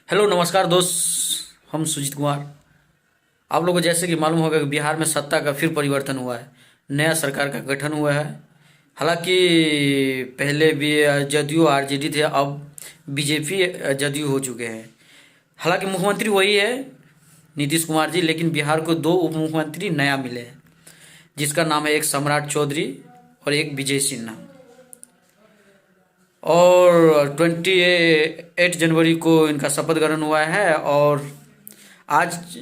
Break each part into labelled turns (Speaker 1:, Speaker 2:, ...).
Speaker 1: Hello नमस्कार दोस्त, हम सुजीत कुमार। आप लोगों को जैसे कि मालूम होगा कि बिहार में सत्ता का फिर परिवर्तन हुआ है, नया सरकार का गठन हुआ है। हालांकि पहले भी जदयू आरजेडी थे, अब बीजेपी जदयू हो चुके हैं। हालांकि मुख्यमंत्री वही है नीतीश कुमार जी, लेकिन बिहार को दो उप मुख्यमंत्री नया मिले हैं, जिसका नाम है एक सम्राट चौधरी और एक विजय सिन्हा। और 28 जनवरी को इनका शपथ ग्रहण हुआ है और आज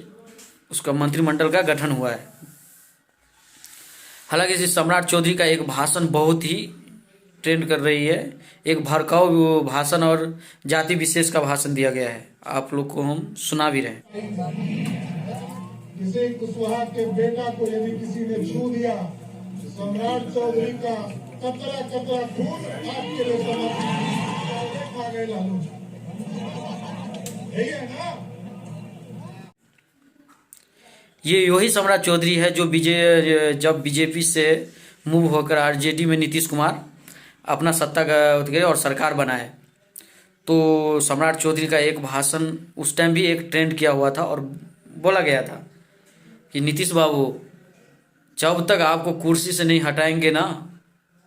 Speaker 1: उसका मंत्रिमंडल का गठन हुआ है। हालांकि इस सम्राट चौधरी का एक भाषण बहुत ही ट्रेंड कर रही है। एक भड़काऊ भाषण और जाति विशेष का भाषण दिया गया है, आप लोग को हम सुना भी रहे हैं।
Speaker 2: किसी कुशवाहा के बेटा को यदि किसी ने छू दिया, सम्राट चौधरी का कतरा कतरा खून आपके लिए समर्पित मांगे लालू। यही है ना?
Speaker 1: ये वही सम्राट चौधरी है जो जब बीजेपी से मूव होकर आरजेडी में नीतीश कुमार अपना सत्ता गए और सरकार बनाए, तो सम्राट चौधरी का एक भाषण उस टाइम भी एक ट्रेंड किया हुआ था और बोला गया था कि नीतीश बाबू, जब तक आपको कुर्सी से नहीं हटाएंगे ना,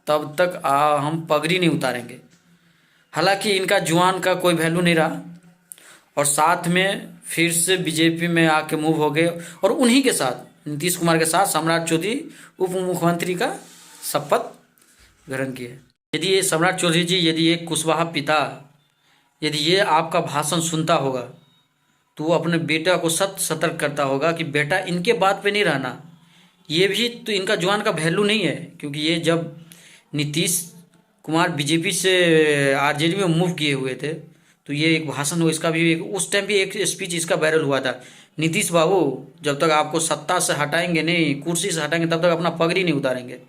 Speaker 1: तब तक हम पगड़ी नहीं उतारेंगे। हालांकि इनका जुआन का कोई वैल्यू नहीं रहा और साथ में फिर से बीजेपी में आके मूव हो गए और उन्हीं के साथ नीतीश कुमार के साथ सम्राट चौधरी उप मुख्यमंत्री का शपथ ग्रहण किए। यदि ये सम्राट चौधरी जी, यदि ये कुशवाहा पिता, यदि ये आपका भाषण सुनता होगा तो वो अपने बेटा को सतर्क करता होगा कि बेटा इनके बात पे नहीं रहना। ये भी तो इनका जुआन का वैल्यू नहीं है, क्योंकि ये जब नीतीश कुमार बीजेपी से आरजेडी में मूव किए हुए थे तो ये एक भाषण हो, इसका भी एक उस टाइम भी एक स्पीच इसका वायरल हुआ था। नीतीश बाबू, जब तक आपको सत्ता से हटाएंगे नहीं, कुर्सी से हटाएंगे, तब तक अपना पगड़ी नहीं उतारेंगे।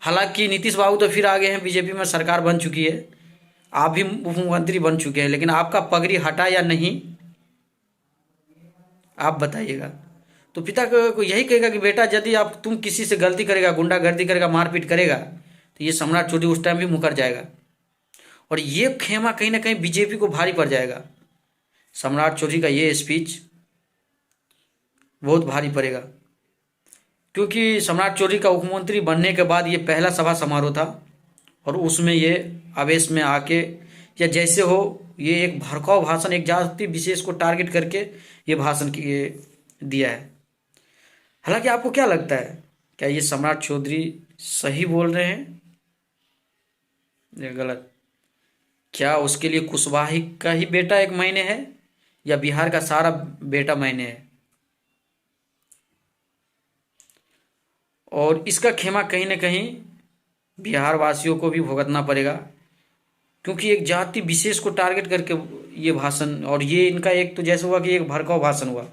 Speaker 1: हालांकि नीतीश बाबू तो फिर आगे हैं, बीजेपी में सरकार बन चुकी है, आप भी उप मुख्यमंत्री बन चुके हैं, लेकिन आपका पगड़ी हटा या नहीं, आप बताइएगा। तो पिता को यही कहेगा कि बेटा, यदि आप तुम किसी से गलती करेगा, गुंडागर्दी करेगा, मारपीट करेगा, तो ये सम्राट चौधरी उस टाइम भी मुकर जाएगा और ये खेमा कहीं ना कहीं बीजेपी को भारी पड़ जाएगा। सम्राट चौधरी का ये स्पीच बहुत भारी पड़ेगा, क्योंकि सम्राट चौधरी का मुख्यमंत्री बनने के बाद ये पहला सभा समारोह था और उसमें ये आवेश में आके या जैसे हो, ये एक भड़काऊ भाषण, एक जाति विशेष को टारगेट करके ये भाषण दिया है। हालांकि आपको क्या लगता है, क्या ये सम्राट चौधरी सही बोल रहे हैं या गलत? क्या उसके लिए कुशवाहा का ही बेटा एक मायने है या बिहार का सारा बेटा मायने है? और इसका खेमा कहीं ना कहीं बिहार वासियों को भी भुगतना पड़ेगा, क्योंकि एक जाति विशेष को टारगेट करके ये भाषण, और ये इनका एक तो जैसे हुआ कि एक भड़काऊ भाषण हुआ,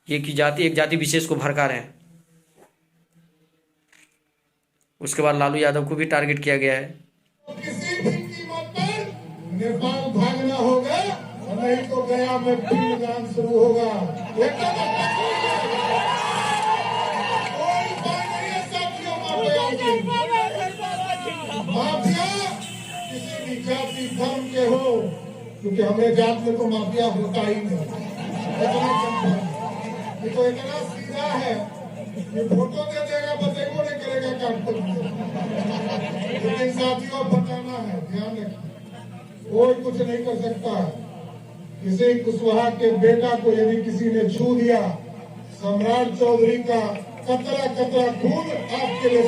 Speaker 1: ये कि एक जाति विशेष को भड़का रहे हैं। उसके बाद लालू यादव को भी टारगेट किया गया है।
Speaker 2: किसी भी कीमत पर नेपाल भागना होगा, नहीं तो गया में पिंडदान शुरू होगा। कोई उपाय नहीं है साथियों, माफिया किसी भी जाति धर्म के हो, क्योंकि हमें जात में तो माफिया होता ही नहीं। ये तो इतना सीधा है, ये फोटो दे देगा, बस एको नहीं करेगा काम पर। लेकिन साथियों, बताना है, ध्यान रखिए, कोई कुछ नहीं कर सकता। किसी कुशवाहा के बेटा को यदि किसी ने छू दिया, सम्राट चौधरी का कतरा कतरा खून आपके लिए